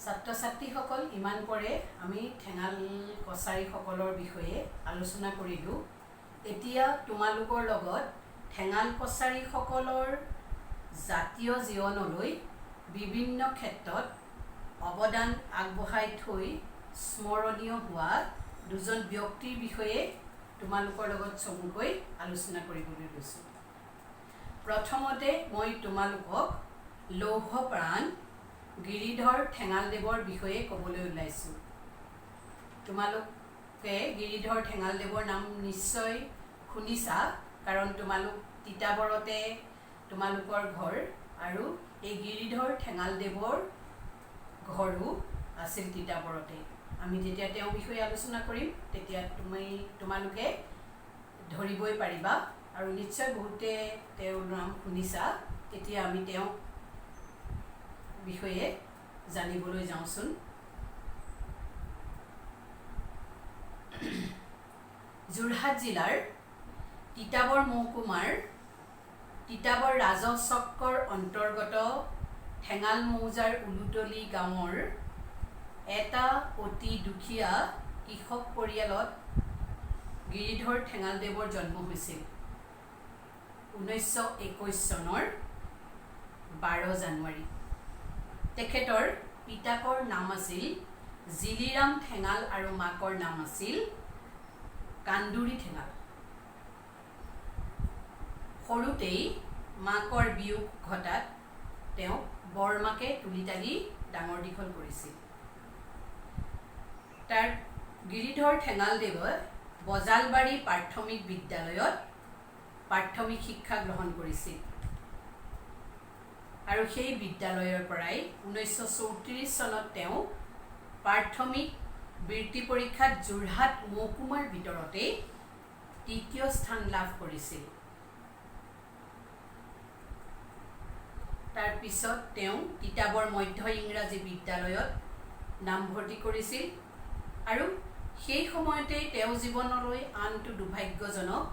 ছাত্ৰ ছাত্ৰীসকল ইমান পৰে আমি ঠেঙাল কছাৰীসকলৰ বিষয়ে আলোচনা কৰিলোঁ। এতিয়া তোমালোকৰ লগত ঠেঙাল কছাৰীসকলৰ জাতীয় জীৱনলৈ বিভিন্ন ক্ষেত্ৰত অৱদান আগবঢ়াই থৈ স্মৰণীয় হোৱা দুজন ব্যক্তিৰ বিষয়ে তোমালোকৰ লগত চমুকৈ আলোচনা কৰিবলৈ লৈছোঁ। প্ৰথমতে মই তোমালোকক লৌহপ্ৰাণ গিৰিধৰ ঠেঙালদেৱৰ বিষয়ে ক'বলৈ ওলাইছোঁ। তোমালোকে গিৰিধৰ ঠেঙালদেৱৰ নাম নিশ্চয় শুনিছা, কাৰণ তোমালোক তিতাবৰতে তোমালোকৰ ঘৰ আৰু এই গিৰিধৰ ঠেঙালদেৱৰ ঘৰো আছিল তিতাবৰতে। আমি যেতিয়া তেওঁৰ বিষয়ে আলোচনা কৰিম তেতিয়া তোমালোকে ধৰিবই পাৰিবা আৰু নিশ্চয় বহুতে তেওঁৰ নাম শুনিছা। এতিয়া আমি তেওঁ বিষয়ে জানিবলৈ যাওঁচোন। যোৰহাট জিলাৰ তিতাবৰ মহকুমাৰ তিতাবৰ ৰাজহ চক্ৰৰ অন্তৰ্গত ঠেঙাল মৌজাৰ উলুতলি গাঁৱৰ এটা অতি দুখীয়া কৃষক পৰিয়ালত গিৰিধৰ ঠেঙালদেৱৰ জন্ম হৈছিল 1921 চনৰ 12 জানুৱাৰী। তেখেতৰ পিতাকৰ নাম আছিল জিলিৰাম ঠেঙাল আৰু মাকৰ নাম আছিল কান্দুৰী ঠেঙাল। সৰুতেই মাকৰ বিয়োগ ঘটাত তেওঁক বৰমাকে তুলি তালি ডাঙৰ দীঘল কৰিছিল। তাৰ গিৰিধৰ ঠেঙালদেৱে বজালবাৰী প্ৰাথমিক বিদ্যালয়ত প্ৰাথমিক শিক্ষা গ্ৰহণ কৰিছিল আৰু সেই বিদ্যালয়ৰ পৰাই 1934 চনত তেওঁ প্ৰাথমিক বৃত্তি পৰীক্ষাত যোৰহাট মহকুমাৰ ভিতৰতে তৃতীয় স্থান লাভ কৰিছিল। তাৰ পিছত তেওঁ তিতাবৰ মধ্য ইংৰাজী বিদ্যালয়ত নামভৰ্তি কৰিছিল আৰু সেই সময়তে তেওঁ জীৱনলৈ আনটো দুৰ্ভাগ্যজনক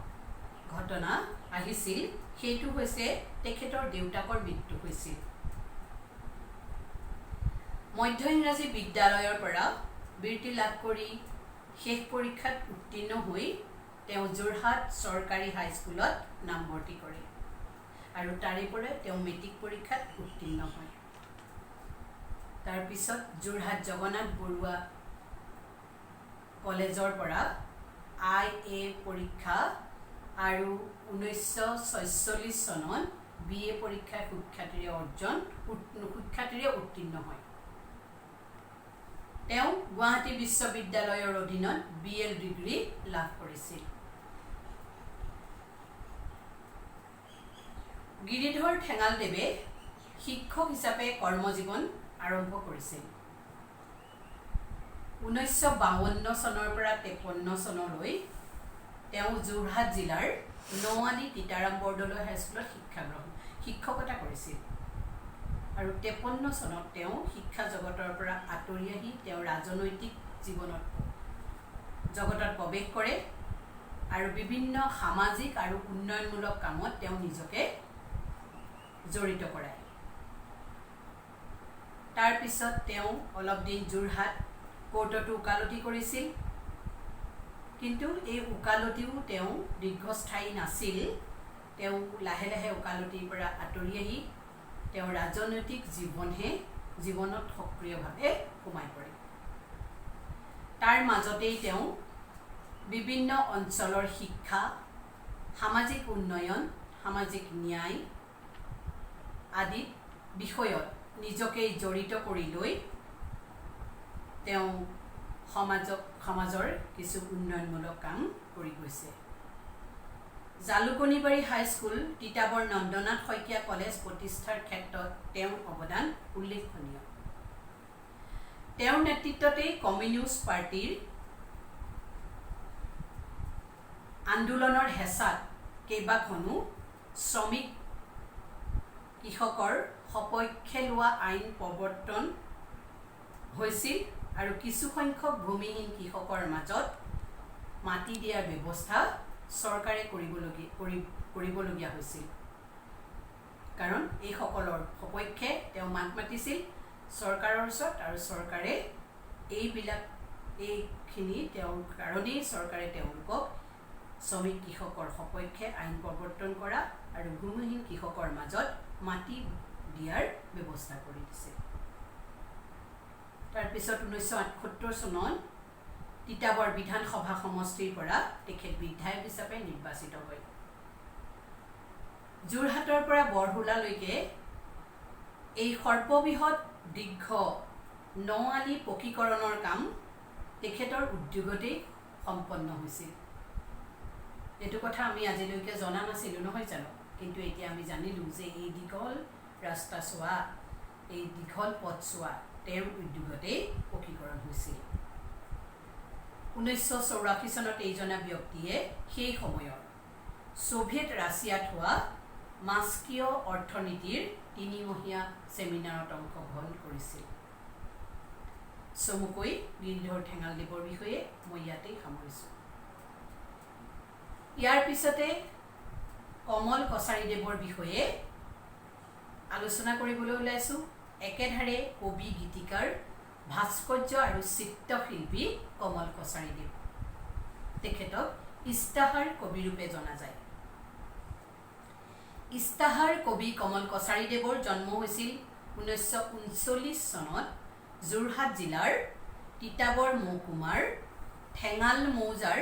ঘটনা আহিছিল, সেইটো হৈছে তেখেতৰ দেউতাকৰ মৃত্যু হৈছিল। মধ্য ইংৰাজী বিদ্যালয়ৰ পৰা বৃত্তি লাভ কৰি শেষ পৰীক্ষাত উত্তীৰ্ণ হৈ তেওঁ যোৰহাট চৰকাৰী হাইস্কুলত নামভৰ্তি কৰে আৰু তাৰে পৰা তেওঁ মেট্ৰিক পৰীক্ষাত উত্তীৰ্ণ হয়। তাৰপিছত যোৰহাট জগন্নাথ বৰুৱা কলেজৰ পৰা IA পৰীক্ষা আৰু 1946 চনত BA পৰীক্ষাৰ সুখ্যাতিৰে উত্তীৰ্ণ হয়। তেওঁ গুৱাহাটী বিশ্ববিদ্যালয়ৰ অধীনত BL ডিগ্ৰী লাভ কৰিছিল। গিৰিধৰ ঠেঙালদেৱে শিক্ষক হিচাপে কৰ্মজীৱন আৰম্ভ কৰিছিল। 1952 চনৰ পৰা 53 চনলৈ তেওঁ যোৰহাট জিলাৰ নৱালী তিতাৰাম বৰদলৈ হাইস্কুলত শিক্ষকতা কৰিছিল আৰু 53 চনত তেওঁ শিক্ষা জগতৰ পৰা আঁতৰি আহি তেওঁ ৰাজনৈতিক জগতত প্ৰৱেশ কৰে আৰু বিভিন্ন সামাজিক আৰু উন্নয়নমূলক কামত তেওঁ নিজকে জড়িত কৰায়। তাৰপিছত তেওঁ অলপ দিন যোৰহাট কোৰ্টতো ওকালতি কৰিছিল, কিন্তু এই ওকালতিও তেওঁ দীৰ্ঘস্থায়ী নাছিল। তেওঁ লাহে লাহে ওকালতিৰ পৰা আঁতৰি আহি তেওঁ ৰাজনৈতিক জীৱনত সক্ৰিয়ভাৱে সোমাই পৰে। তাৰ মাজতেই তেওঁ বিভিন্ন অঞ্চলৰ শিক্ষা, সামাজিক উন্নয়ন, সামাজিক ন্যায় আদি বিষয়ত নিজকে জড়িত কৰি লৈ তেওঁ সমাজৰ কিছু উন্নয়নমূলক কাম কৰি গৈছে। জালুকনীবাৰী হাইস্কুল, তিতাবৰ নন্দনাথ শইকীয়া কলেজ প্ৰতিষ্ঠাৰ ক্ষেত্ৰত তেওঁৰ অৱদান উল্লেখনীয়। তেওঁৰ নেতৃত্বতেই কমিউনিষ্ট পাৰ্টিৰ আন্দোলনৰ হেঁচাত কেইবাখনো শ্ৰমিক কৃষকৰ সপক্ষে লোৱা আইন প্ৰৱৰ্তন হৈছিল আৰু কিছুসংখ্যক ভূমিহীন কৃষকৰ মাজত মাটি দিয়াৰ ব্যৱস্থা চৰকাৰে কৰিবলগীয়া হৈছিল, কাৰণ এইসকলৰ সপক্ষে তেওঁ মাত মাতিছিল চৰকাৰৰ ওচৰত আৰু চৰকাৰে এইখিনি তেওঁৰ কাৰণেই চৰকাৰে তেওঁলোকক শ্ৰমিক কৃষকৰ সপক্ষে আইন প্ৰৱৰ্তন কৰা আৰু ভূমিহীন কৃষকৰ মাজত মাটি দিয়াৰ ব্যৱস্থা কৰি দিছে। তাৰপিছত 1978 চনত তিতাবৰ বিধানসভা সমষ্টিৰ পৰা তেখেত বিধায়ক হিচাপে নিৰ্বাচিত হয়। যোৰহাটৰ পৰা বৰহুলালৈকে এই সৰ্ববৃহৎ দীৰ্ঘ 9 আলি পকীকৰণৰ কাম তেখেতৰ উদ্যোগতেই সম্পন্ন হৈছিল। এইটো কথা আমি আজিলৈকে জনা নাছিলোঁ নহয় জানো, কিন্তু এতিয়া আমি জানিলোঁ যে এই দীঘল ৰাস্তা চোৱা, এই দীঘল পথ চোৱা তেওঁৰ উদ্যোগতেই পকীকৰণ হৈছিল। 1984 চনত এইজনা ব্যক্তিয়ে সেই সময়ৰ ছোভিয়েট ৰাছিয়াত হোৱা মাস্কীয় অৰ্থনীতিৰ 3মহীয়া ছেমিনাৰত অংশগ্ৰহণ কৰিছিল। চমুকৈ গিৰিধৰ ঠেঙালদেৱৰ বিষয়ে মই ইয়াতেই সামৰিছোঁ। ইয়াৰ পিছতে কমল কছাৰীদেৱৰ বিষয়ে আলোচনা কৰিবলৈ ওলাইছোঁ। একেধাৰে কবি, গীতিকাৰ, ভাস্কৰ্য আৰু চিত্ৰশিল্পী কমল কছাৰীদেৱ। তেখেতক ইস্তাহাৰ কবিৰূপে জনা যায়। ইস্তাহাৰ কবি কমল কছাৰীদেৱৰ জন্ম হৈছিল 1939 চনত যোৰহাট জিলাৰ তিতাবৰ মহকুমাৰ ঠেঙাল মৌজাৰ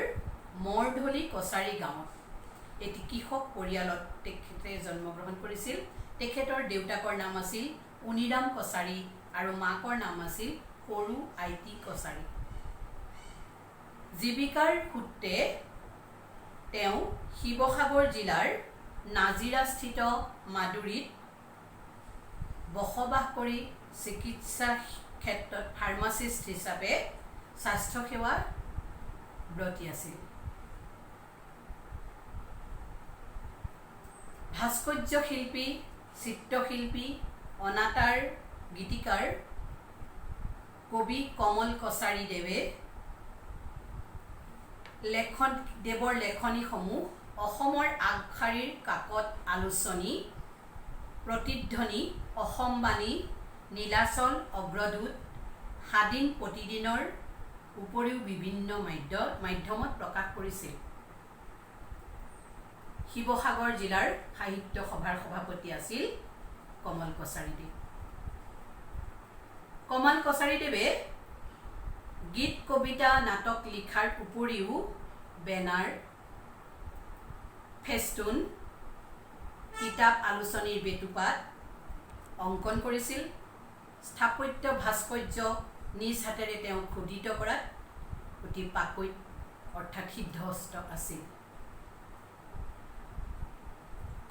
মৰধলি কছাৰী গাঁৱত। এটি কৃষক পৰিয়ালত তেখেতে জন্মগ্ৰহণ কৰিছিল। তেখেতৰ দেউতাকৰ নাম আছিল উনিৰাম কছাৰী আৰু মাকৰ নাম আছিল সৰু আইটি কছাৰী। জীৱিকাৰ সূত্ৰে তেওঁ শিৱসাগৰ জিলাৰ নাজিৰাস্থিত মাদুৰীত বসবাস কৰি চিকিৎসা ক্ষেত্ৰত ফাৰ্মাচিষ্ট হিচাপে স্বাস্থ্যসেৱা ব্ৰতী আছিল। ভাস্কৰ্য শিল্পী, চিত্ৰশিল্পী, অনাতাঁৰ গীতিকাৰ কবি কমল কছাৰীদেৱে দেৱৰ লেখনিসমূহ অসমৰ আগশাৰীৰ কাকত আলোচনী, প্ৰতিধ্বনি, অসমবাণী, নীলাচল, অগ্ৰদূত, স্বাধীন প্ৰতিদিনৰ উপৰিও বিভিন্ন মাধ্যমত প্ৰকাশ কৰিছিল। শিৱসাগৰ জিলাৰ সাহিত্য সভাৰ সভাপতি আছিল কমল কছাৰীদেৱ। কমল কছাৰীদেৱে গীত, কবিতা, নাটক লিখাৰ উপৰিও বেনাৰ, ফেষ্টুন, কিতাপ, আলোচনীৰ বেটুপাত অংকন কৰিছিল। স্থাপত্য ভাস্কৰ্য নিজ হাতেৰে তেওঁ খোদিত কৰাত অতি পাকৈত অৰ্থাৎ সিদ্ধহস্ত আছিল।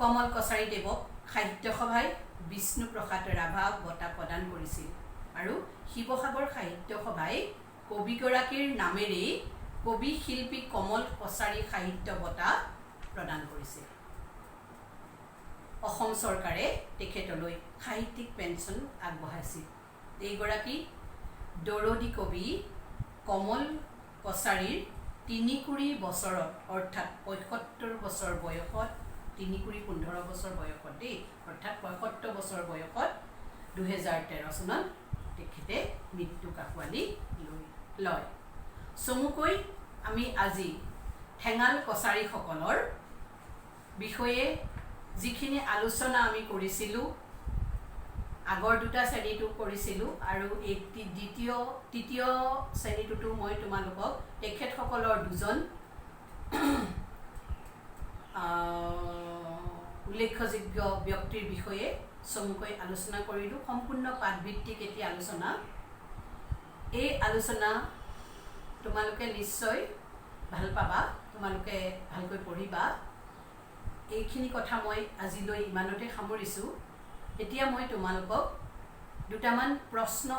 কমল কছাৰীদেৱক সাহিত্য সভাই বিষ্ণুপ্ৰসাদ ৰাভা বঁটা প্ৰদান কৰিছিল আৰু শিৱসাগৰ সাহিত্য সভাই কবিগৰাকীৰ নামেৰেই কবি শিল্পী কমল কছাৰী সাহিত্য বঁটা প্ৰদান কৰিছিল। অসম চৰকাৰে তেখেতলৈ সাহিত্যিক পেঞ্চন আগবঢ়াইছিল। এইগৰাকী দৰদী কবি কমল কছাৰীৰ 3 বছৰত অৰ্থাৎ 75 বছৰ বয়সত, 3-15 বছৰ বয়সত অৰ্থাৎ 75 বছৰ বয়সত 2013 চনত তেখেতে মৃত্যু কাকোৱালি লয়। চমুকৈ আমি আজি ঠেঙাল কছাৰীসকলৰ বিষয়ে যিখিনি আলোচনা আমি কৰিছিলোঁ, আগৰ 2টা শ্ৰেণীটো কৰিছিলোঁ আৰু এই তৃতীয় শ্ৰেণীটোতো মই তোমালোকক তেখেতসকলৰ 2জন উল্লেখযোগ্য ব্যক্তিৰ বিষয়ে চমুকৈ আলোচনা কৰিলোঁ। সম্পূৰ্ণ পাঠভিত্তিক এটি আলোচনা। এই আলোচনা তোমালোকে নিশ্চয় ভাল পাবা, তোমালোকে ভালকৈ পঢ়িবা। এইখিনি কথা মই আজিলৈ ইমানতে সামৰিছোঁ। এতিয়া মই তোমালোকক 2টামান প্ৰশ্ন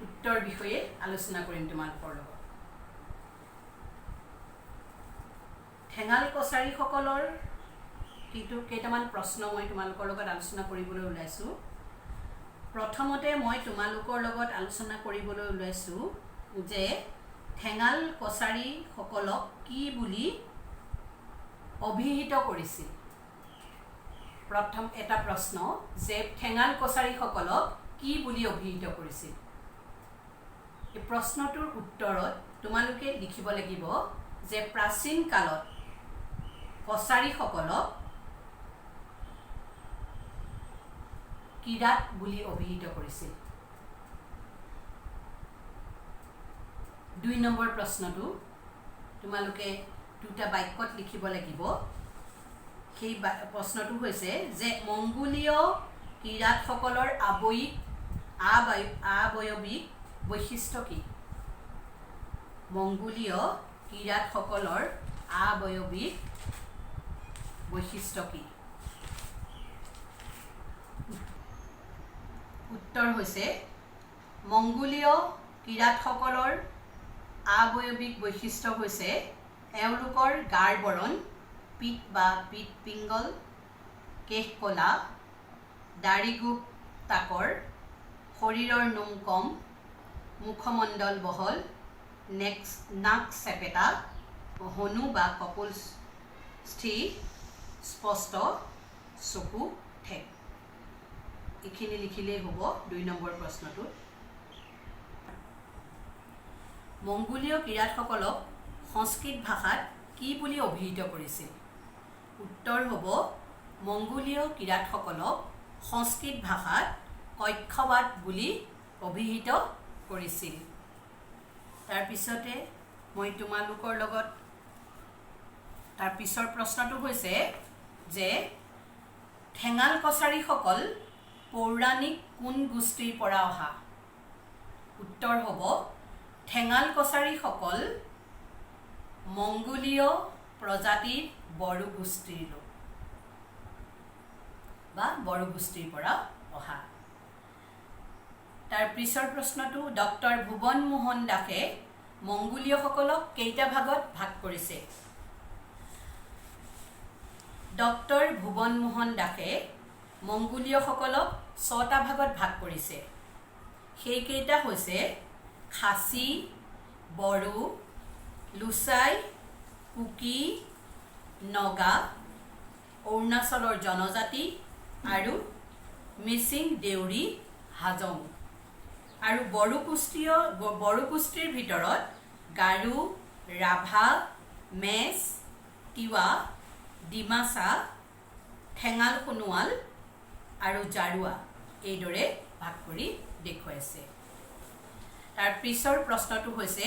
উত্তৰ বিষয়ে আলোচনা কৰিম তোমালোকৰ লগত। ঠেঙাল কছাৰীসকলৰ কেইটামান প্ৰশ্ন মই তোমালোকৰ লগত আলোচনা কৰিবলৈ ওলাইছোঁ। প্ৰথমতে মই তোমালোকৰ লগত আলোচনা কৰিবলৈ ওলাইছোঁ যে ঠেঙাল কছাৰীসকলক কি বুলি অভিহিত কৰিছিল। প্ৰথম এটা প্ৰশ্ন যে ঠেঙাল কছাৰীসকলক কি বুলি অভিহিত কৰিছিল এই প্ৰশ্নটোৰ উত্তৰত তোমালোকে লিখিব লাগিব যে প্ৰাচীন কালত কছাৰীসকলক কিৰাত বুলি অভিহিত কৰিছিল 2 নম্বৰ প্ৰশ্নটো তোমালোকে দুটা বাক্যত লিখিব লাগিব সেই প্ৰশ্নটো হৈছে যে মংগোলীয় কিৰাতসকলৰ আবয়বিক বৈশিষ্ট্য কি মংগোলীয় কিৰাতসকলৰ আবয়বিক বৈশিষ্ট্য কি উত্তৰ হৈছে মংগোলীয় কিৰাতসকলৰ আবয়বিক বৈশিষ্ট্য হৈছে এওঁলোকৰ গাৰ বৰণ পিঠ বা পিঠ পিংগল কেশ কলা দাড়িগোপ তাকৰ শৰীৰৰ নোম কম মুখমণ্ডল বহল নাক চেপেটা হনু বা কপোল স্থিৰ স্পষ্ট চকু ঠেক এইখিনি লিখিলেই হ'ব 2 নম্বৰ প্ৰশ্নটোত মংগোলীয় কিৰাতসকলক সংস্কৃত ভাষাত কি বুলি অভিহিত কৰিছিল উত্তৰ হ'ব মংগোলীয় কিৰাতসকলক সংস্কৃত ভাষাত কক্ষবাদ বুলি অভিহিত কৰিছিল তাৰ পিছতে মই তোমালোকৰ লগত তাৰ পিছৰ প্ৰশ্নটো হৈছে যে ঠেঙাল কছাৰীসকল পৌৰাণিক কোন গোষ্ঠীৰ পৰা অহা উত্তৰ হ'ব ঠেঙাল কছাৰীসকল মংগোলীয় প্ৰজাতিৰ বড়ো গোষ্ঠীৰ লোক বা বড়ো গোষ্ঠীৰ পৰা অহা তাৰ পিছৰ প্ৰশ্নটো ডক্টৰ ভুৱন মোহন দাসে মংগোলীয়সকলক কেইটা ভাগত ভাগ কৰিছে ডক্টৰ ভুৱন মোহন দাসে মংগোলীয়সকলক 6টা ভাগত ভাগ কৰিছে সেইকেইটা হৈছে খাচী বড়ো লুচাই কুকি নগা অৰুণাচলৰ জনজাতি আৰু মিচিং দেউৰী হাজং আৰু বড়ো গোষ্ঠীৰ ভিতৰত গাৰো ৰাভা মেচ তিৱা ডিমাচা ঠেঙাল সোণোৱাল আৰু জাৰুৱা এইদৰে ভাগ কৰি দেখুৱাইছে তাৰ পিছৰ প্ৰশ্নটো হৈছে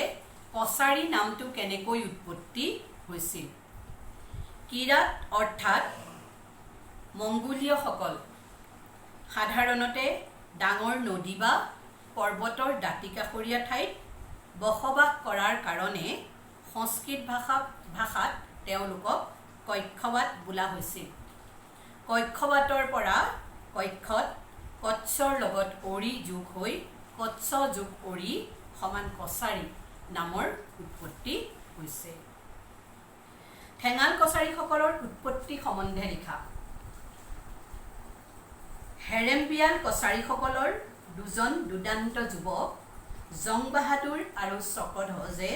কছাৰী নামটো কেনেকৈ উৎপত্তি হৈছিল কিৰাত অৰ্থাৎ মংগোলীয়সকল সাধাৰণতে ডাঙৰ নদী বা পৰ্বতৰ দাঁতিকাষৰীয়া ঠাইত বসবাস কৰাৰ কাৰণে সংস্কৃত ভাষাত তেওঁলোকক কক্ষবাদ বোলা হৈছিল কক্ষবাদৰ পৰা কক্ষত কচ্ছৰ লগত অৰি যোগ হৈ কচ্ছ যোগ অৰি সমান কছাৰী নামৰ উৎপত্তি হৈছে ঠেঙাল কছাৰীসকলৰ উৎপত্তি সম্বন্ধে লিখা হেৰেমবিয়াল কছাৰীসকলৰ দুজন দুদান্ত যুৱক জং বাহাদুৰ আৰু চকধজে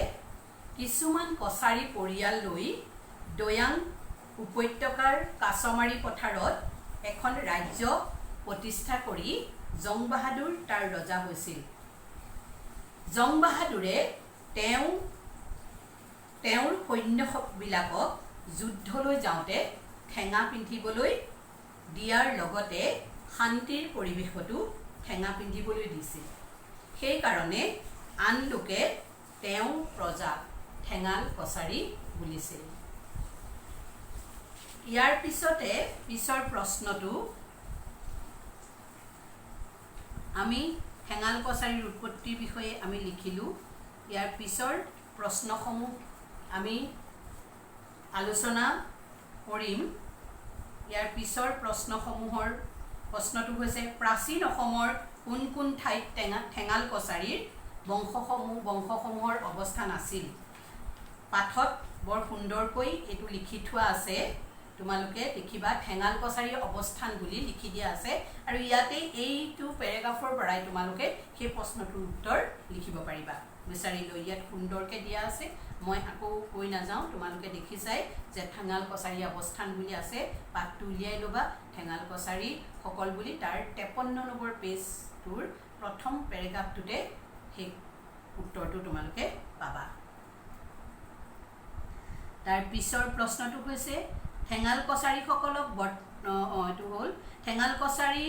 কিছুমান কছাৰী পৰিয়াল লৈ দৈয়াং উপত্যকাৰ কাছমাৰী পথাৰত এখন ৰাজ্য প্ৰতিষ্ঠা কৰি জং বাহাদুৰ তাৰ ৰজা হৈছিল জং বাহাদুৰে তেওঁৰ সৈন্যবিলাকক যুদ্ধলৈ যাওঁতে ঠেঙা পিন্ধিবলৈ দিয়াৰ লগতে শান্তিৰ পৰিৱেশতো ঠেঙা পিন্ধিবলৈ দিছিল সেইকাৰণে আন লোকে তেওঁৰ প্ৰজা ঠেঙাল কছাৰী বুলিছিল ইয়াৰ পিছতে পিছৰ প্ৰশ্নটো আমি ঠেঙাল কছাৰীৰ উৎপত্তিৰ বিষয়ে আমি লিখিলোঁ ইয়াৰ পিছৰ প্ৰশ্নসমূহ আমি আলোচনা কৰিম ইয়াৰ পিছৰ প্ৰশ্নটো হৈছে প্ৰাচীন অসমৰ কোন কোন ঠাইত ঠেঙাল কছাৰীৰ বংশসমূহৰ অৱস্থান আছিল পাঠত বৰ সুন্দৰকৈ এইটো লিখি থোৱা আছে তোমালোকে দেখিবা ঠেঙাল কছাৰীৰ অৱস্থান বুলি লিখি দিয়া আছে আৰু ইয়াতে এইটো পেৰাগ্ৰাফৰ পৰাই তোমালোকে সেই প্ৰশ্নটোৰ উত্তৰ লিখিব পাৰিবা বিচাৰি লৈ ইয়াত সুন্দৰকৈ দিয়া আছে মই আকৌ কৈ নাযাওঁ তোমালোকে দেখিছাই যে ঠেঙাল কছাৰী অৱস্থান বুলি আছে পাঠটো উলিয়াই ল'বা ঠেঙাল কছাৰী সকল বুলি তাৰ 53 নম্বৰ পেজ পেৰেগ্ৰাফটোৰ প্ৰথম পেৰেগ্ৰাফটোতে সেই উত্তৰটো তোমালোকে পাবা তাৰ পিছৰ প্ৰশ্নটো হৈছে ঠেঙাল কছাৰীসকলক এইটো হ'ল ঠেঙাল কছাৰী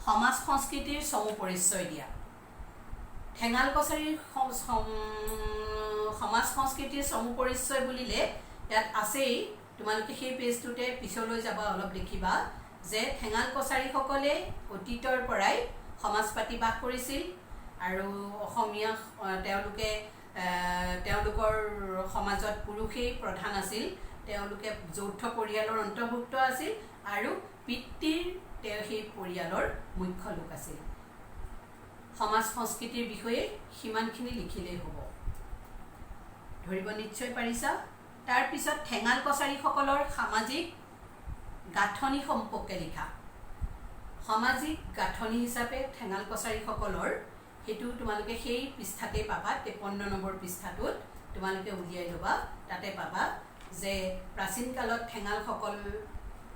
সমাজ সংস্কৃতিৰ চমু পৰিচয় দিয়া ঠেঙাল কছাৰীৰ সমাজ সংস্কৃতিৰ চমু পৰিচয় বুলিলে ইয়াত আছেই তোমালোকে সেই পেজটোতে পিছলৈ যাবা অলপ দেখিবা যে ঠেঙাল কছাৰীসকলে অতীতৰ পৰাই সমাজ পাতি বাস কৰিছিল আৰু অসমীয়া তেওঁলোকৰ সমাজত পুৰুষেই প্ৰধান আছিল তেওঁলোকে যৌথ পৰিয়ালৰ অন্তৰ্ভুক্ত আছিল আৰু পিতৃৰ সেই পৰিয়ালৰ মুখ্য লোক আছিল সমাজ সংস্কৃতিৰ বিষয়ে সিমানখিনি লিখিলেই হ'ব ধৰিব নিশ্চয় পাৰিছা তাৰ পিছত ঠেঙাল কছাৰীসকলৰ সামাজিক গাঁথনি সম্পৰ্কে লিখা সামাজিক গাঁথনি হিচাপে ঠেঙাল কছাৰীসকলৰ সেইটো তোমালোকে সেই পৃষ্ঠাতে পাবা 53 নম্বৰ পৃষ্ঠাটোত তোমালোকে উলিয়াই ল'বা তাতে পাবা যে প্ৰাচীন কালত ঠেঙালসকল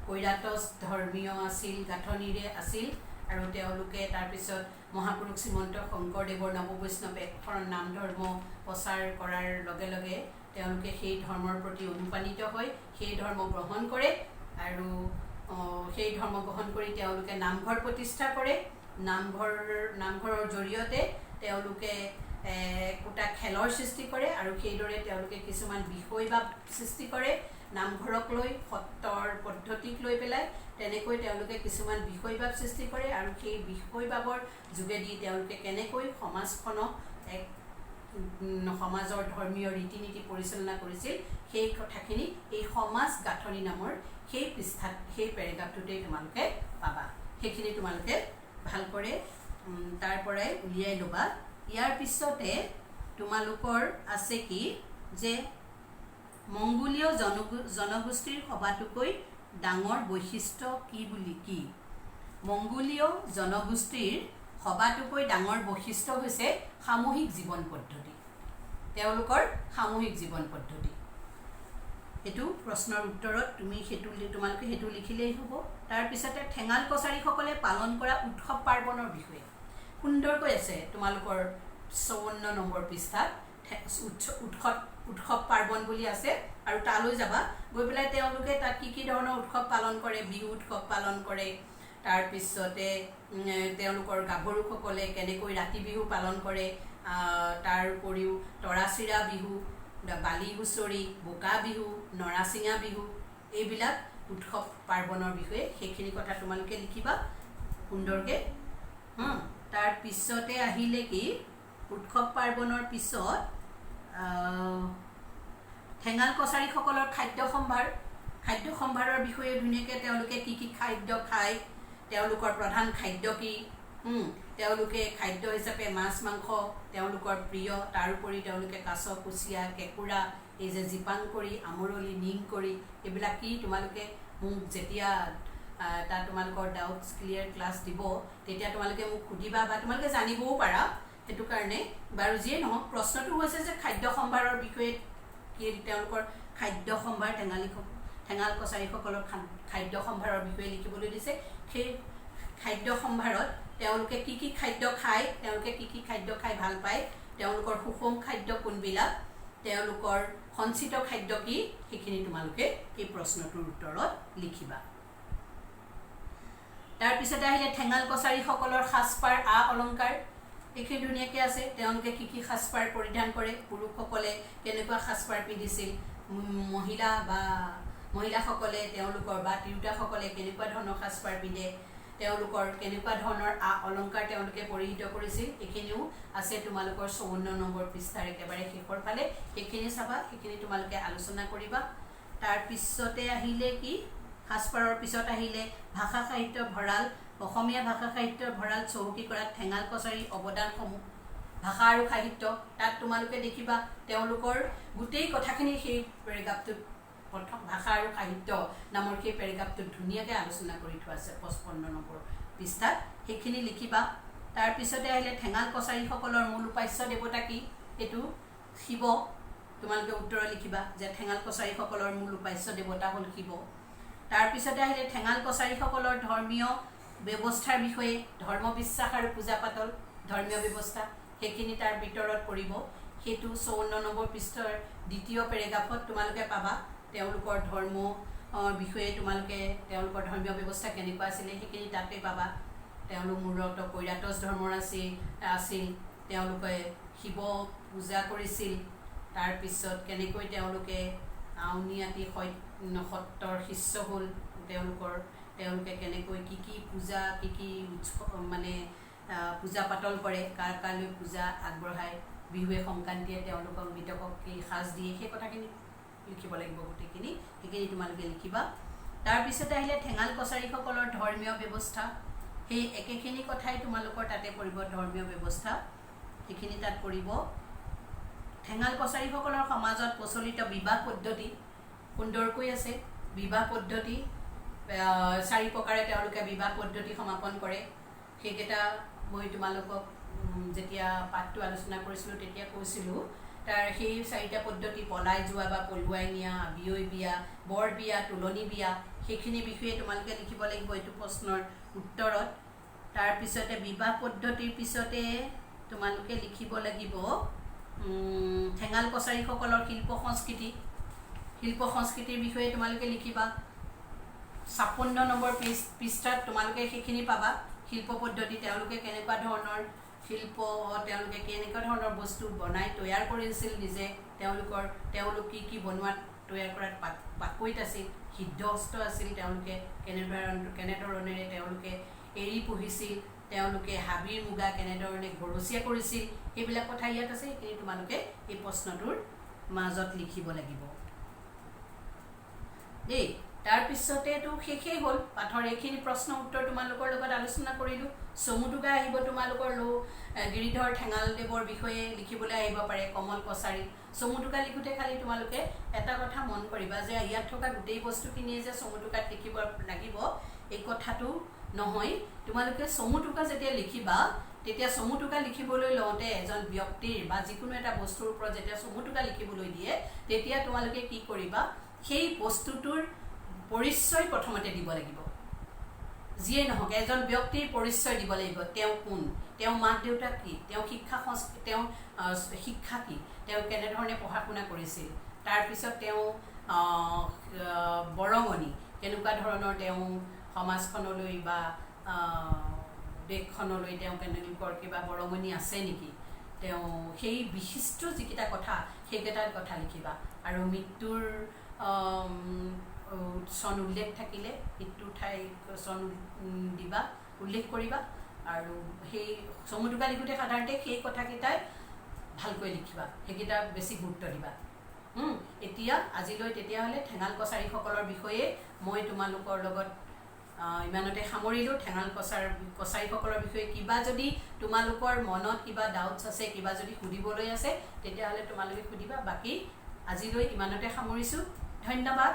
কৈৰাটচ ধৰ্মীয় আছিল গাঁথনিৰে আছিল আৰু তেওঁলোকে তাৰ পিছত মহাপুৰুষ শ্ৰীমন্ত শংকৰদেৱৰ নৱবৈষ্ণৱ এখন নাম ধৰ্ম প্ৰচাৰ কৰাৰ লগে লগে তেওঁলোকে সেই ধৰ্মৰ প্ৰতি অনুপ্ৰাণিত হয় সেই ধৰ্ম গ্ৰহণ কৰে আৰু সেই ধৰ্ম গ্ৰহণ কৰি তেওঁলোকে নামঘৰ প্ৰতিষ্ঠা কৰে নামঘৰৰ জৰিয়তে তেওঁলোকে কোটা খেলৰ সৃষ্টি কৰে আৰু সেইদৰে তেওঁলোকে কিছুমান বিষয়বাব সৃষ্টি কৰে নামঘৰক লৈ সত্ৰৰ পদ্ধতিক লৈ পেলাই তেনেকৈ তেওঁলোকে কিছুমান বিষয়বাব সৃষ্টি কৰে আৰু সেই বিষয়বাবৰ যোগেদি তেওঁলোকে কেনেকৈ সমাজখনক এক সমাজৰ ধৰ্মীয় ৰীতি নীতি পৰিচালনা কৰিছিল সেই কথাখিনি এই সমাজ গাঁথনি নামৰ সেই পৃষ্ঠাত সেই পেৰেগ্ৰাফটোতে তোমালোকে পাবা সেইখিনি তোমালোকে ভালকৰে তাৰ পৰাই উলিয়াই ল'বা ইয়াৰ পিছতে তোমালোকৰ আছে কি যে মংগোলীয় জনগোষ্ঠীৰ সবাতোকৈ ডাঙৰ বৈশিষ্ট্য কি মংগোলীয় জনগোষ্ঠীৰ সবাতোকৈ ডাঙৰ বৈশিষ্ট্য হৈছে সামূহিক জীৱন পদ্ধতি তেওঁলোকৰ সামূহিক জীৱন পদ্ধতি এটো প্ৰশ্নৰ উত্তৰত তোমালোকে হেতু লিখিলেই হ'ব তাৰ পিছতে ঠেঙাল কছাৰীসকলে পালন কৰা উৎসৱ পাৰ্বণৰ বিষয়ে সুন্দৰকৈ আছে তোমালোকৰ 54 নম্বৰ পৃষ্ঠাত উৎসৱ পাৰ্বণ বুলি আছে আৰু তালৈ যাবা গৈ পেলাই তেওঁলোকে তাত কি ধৰণৰ উৎসৱ পালন কৰে বিহু উৎসৱ পালন কৰে তাৰ পিছতে তেওঁলোকৰ গাভৰুসকলে কেনেকৈ ৰাতি বিহু পালন কৰে তাৰ উপৰিও তৰাচিৰা বিহু বালি হুঁচৰি বোকা বিহু নৰাচিঙা বিহু এইবিলাক উৎসৱ পাৰ্বণৰ বিষয়ে সেইখিনি কথা তোমালোকে লিখিবা সুন্দৰকৈ তাৰ পিছতে আহিলে কি উৎসৱ পাৰ্বণৰ পিছত ঠেঙাল কছাৰীসকলৰ খাদ্য সম্ভাৰৰ বিষয়ে ধুনীয়াকৈ তেওঁলোকে কি খাদ্য খায় তেওঁলোকৰ প্ৰধান খাদ্য কি তেওঁলোকে খাদ্য হিচাপে মাছ মাংস তেওঁলোকৰ প্ৰিয় তাৰ উপৰি তেওঁলোকে কাছ কুচিয়া কেঁকুৰা এই যে জিপাংকৰি আমৰলি নিংকৰি এইবিলাক কি তোমালোকে মোক যেতিয়া তাত তোমালোকৰ ডাউটছ ক্লিয়াৰ ক্লাছ দিব তেতিয়া তোমালোকে মোক সুধিবা বা তোমালোকে জানিবও পাৰা সেইটো কাৰণে বাৰু যিয়ে নহওক প্ৰশ্নটো হৈছে যে খাদ্য সম্ভাৰৰ বিষয়ে কি তেওঁলোকৰ খাদ্য সম্ভাৰ ঠেঙাল কছাৰীসকলৰ খাদ্য সম্ভাৰৰ বিষয়ে লিখিবলৈ দিছে সেই খাদ্য সম্ভাৰত তেওঁলোকে কি খাদ্য খায় তেওঁলোকে কি খাদ্য খাই ভাল পায় তেওঁলোকৰ সুষম খাদ্য কোনবিলাক তেওঁলোকৰ সঞ্চিত খাদ্য কি সেইখিনি তোমালোকে এই প্ৰশ্নটোৰ উত্তৰত লিখিবা তাৰ পিছতে আহিলে ঠেঙাল কছাৰীসকলৰ সাজপাৰ অলংকাৰ এইখিনি ধুনীয়াকৈ আছে তেওঁলোকে কি সাজপাৰ পৰিধান কৰে পুৰুষসকলে কেনেকুৱা সাজপাৰ পিন্ধিছিল মহিলাসকলে তেওঁলোকৰ বা তিৰোতাসকলে কেনেকুৱা ধৰণৰ সাজপাৰ পিন্ধে তেওঁলোকৰ কেনেকুৱা ধৰণৰ অলংকাৰ তেওঁলোকে পৰিহিত কৰিছিল এইখিনিও আছে তোমালোকৰ 54 নম্বৰ পৃষ্ঠাৰ একেবাৰে শেষৰ ফালে এইখিনি চাবা সেইখিনি তোমালোকে আলোচনা কৰিবা তাৰ পিছতে আহিলে কি সাজপাৰৰ পিছত আহিলে ভাষা সাহিত্যৰ ভঁৰাল অসমীয়া ভাষা সাহিত্যৰ ভঁৰাল চহকী কৰাত ঠেঙাল কছাৰীৰ অৱদানসমূহ ভাষা আৰু সাহিত্য তাত তোমালোকে দেখিবা তেওঁলোকৰ গোটেই কথাখিনি সেই পেৰেগ্ৰাফটোত প্ৰথম ভাষা আৰু সাহিত্য নামৰ সেই পেৰেগ্ৰাফটোত ধুনীয়াকৈ আলোচনা কৰি থোৱা আছে 55 নম্বৰ পৃষ্ঠাত সেইখিনি লিখিবা তাৰ পিছতে আহিলে ঠেঙাল কছাৰীসকলৰ মূল উপাস্য দেৱতা কি এইটো শিৱ তোমালোকে উত্তৰ লিখিবা যে ঠেঙাল কছাৰীসকলৰ মূল উপাস্য দেৱতা হ'ল শিৱ তাৰ পিছতে আহিলে ঠেঙাল কছাৰীসকলৰ ধৰ্মীয় ব্যৱস্থাৰ বিষয়ে ধৰ্ম বিশ্বাস আৰু পূজা পাতল ধৰ্মীয় ব্যৱস্থা সেইখিনি তাৰ ভিতৰত পৰিব সেইটো 54 নম্বৰ পৃষ্ঠাৰ দ্বিতীয় পেৰেগ্ৰাফত তোমালোকে পাবা তেওঁলোকৰ ধৰ্ম বিষয়ে তোমালোকে তেওঁলোকৰ ধৰ্মীয় ব্যৱস্থা কেনেকুৱা আছিল সেইখিনি তাতে পাবা তেওঁলোক মূলত কৈৰাটচ ধৰ্মৰ আছিল তেওঁলোকে শিৱ পূজা কৰিছিল তাৰ পিছত কেনেকৈ তেওঁলোকে আউনীআটী সত্ৰৰ শিষ্য হ'ল তেওঁলোকে কেনেকৈ কি পূজা কি মানে পূজা পাতল কৰে কাৰ কালৈ পূজা আগবঢ়ায় বিহুৱে সংক্ৰান্তিয়ে তেওঁলোকক মৃতকক কি সাজ দিয়ে সেই কথাখিনি লিখিব লাগিব গোটেইখিনি সেইখিনি তোমালোকে লিখিবা তাৰপিছতে আহিলে ঠেঙাল কছাৰীসকলৰ ধৰ্মীয় ব্যৱস্থা সেই একেখিনি কথাই তোমালোকৰ তাতে পৰিব ধৰ্মীয় ব্যৱস্থা সেইখিনি তাত পৰিব ঠেঙাল কছাৰীসকলৰ সমাজত প্ৰচলিত বিবাহ পদ্ধতি সুন্দৰকৈ আছে বিবাহ পদ্ধতি 4 প্ৰকাৰে তেওঁলোকে বিবাহ পদ্ধতি সমাপন কৰে সেইকেইটা মই তোমালোকক যেতিয়া পাঠটো আলোচনা কৰিছিলোঁ তেতিয়া কৈছিলোঁ তাৰ সেই 4টা পদ্ধতি পলাই যোৱা বা পলুৱাই নিয়া বিয়ৈ বিয়া বৰ বিয়া তুলনি বিয়া সেইখিনি বিষয়ে তোমালোকে লিখিব লাগিব এইটো প্ৰশ্নৰ উত্তৰত তাৰপিছতে বিবাহ পদ্ধতিৰ পিছতে তোমালোকে লিখিব লাগিব ঠেঙাল কছাৰীসকলৰ শিল্প সংস্কৃতিৰ বিষয়ে তোমালোকে লিখিবা 56 নম্বৰ পৃষ্ঠাত তোমালোকে সেইখিনি পাবা শিল্প পদ্ধতি তেওঁলোকে কেনেকুৱা ধৰণৰ শিল্প তেওঁলোকে কেনেকুৱা ধৰণৰ বস্তু বনাই তৈয়াৰ কৰিছিল নিজে তেওঁলোক কি বনোৱাত তৈয়াৰ কৰাত পাকৈত আছিল সিদ্ধহস্ত আছিল তেওঁলোকে কেনেধৰণেৰে তেওঁলোকে এৰি পুহিছিল তেওঁলোকে হাবিৰ মুগা কেনেধৰণে ঘৰচীয়া কৰিছিল সেইবিলাক কথা ইয়াত আছে সেইখিনি তোমালোকে এই প্ৰশ্নটোৰ মাজত লিখিব লাগিব দেই তাৰপিছতেতো শেষেই হ'ল পাঠৰ এইখিনি প্ৰশ্ন উত্তৰ তোমালোকৰ লগত আলোচনা কৰিলোঁ চমুটুকা আহিব তোমালোকৰ গিৰিধৰ ঠেঙালদেৱৰ বিষয়ে লিখিবলৈ আহিব পাৰে কমল কছাৰী চমুটুকা লিখোঁতে খালি তোমালোকে এটা কথা মন কৰিবা যে ইয়াত থকা গোটেই বস্তুখিনিয়ে যে চমুটুকাত লিখিব লাগিব এই কথাটো নহয় তোমালোকে চমুটুকা যেতিয়া লিখিবা তেতিয়া চমুটুকা লিখিবলৈ লওঁতে এজন ব্যক্তিৰ বা যিকোনো এটা বস্তুৰ ওপৰত যেতিয়া চমুটুকা লিখিবলৈ দিয়ে তেতিয়া তোমালোকে কি কৰিবা সেই বস্তুটোৰ পৰিচয় প্ৰথমতে দিব লাগিব যিয়ে নহওক এজন ব্যক্তিৰ পৰিচয় দিব লাগিব তেওঁ কোন তেওঁ মাক দেউতাক কি তেওঁ শিক্ষা কি তেওঁ কেনেধৰণে পঢ়া শুনা কৰিছিল তাৰপিছত তেওঁ বৰঙণি কেনেকুৱা ধৰণৰ তেওঁ সমাজখনলৈ বা দেশখনলৈ তেওঁ কেনেকুৱা কিবা বৰঙণি আছে নেকি তেওঁ সেই বিশিষ্ট যিকেইটা কথা সেইকেইটাৰ কথা লিখিবা আৰু মৃত্যুৰ চন উল্লেখ থাকিলে মৃত্যুৰ ঠাই চন দিবা উল্লেখ কৰিবা আৰু সেই চমুটুকা লিখোঁতে সাধাৰণতে সেই কথাকেইটাই ভালকৈ লিখিবা সেইকেইটা বেছি গুৰুত্ব দিবা এতিয়া আজিলৈ তেতিয়াহ'লে ঠেঙাল কছাৰীসকলৰ বিষয়ে মই তোমালোকৰ লগত ইমানতে সামৰিলোঁ ঠেঙাল কছাৰীসকলৰ বিষয়ে কিবা যদি তোমালোকৰ মনত কিবা ডাউটছ আছে কিবা যদি সুধিবলৈ আছে তেতিয়াহ'লে তোমালোকে সুধিবা বাকী আজিলৈ ইমানতে সামৰিছোঁ ধন্যবাদ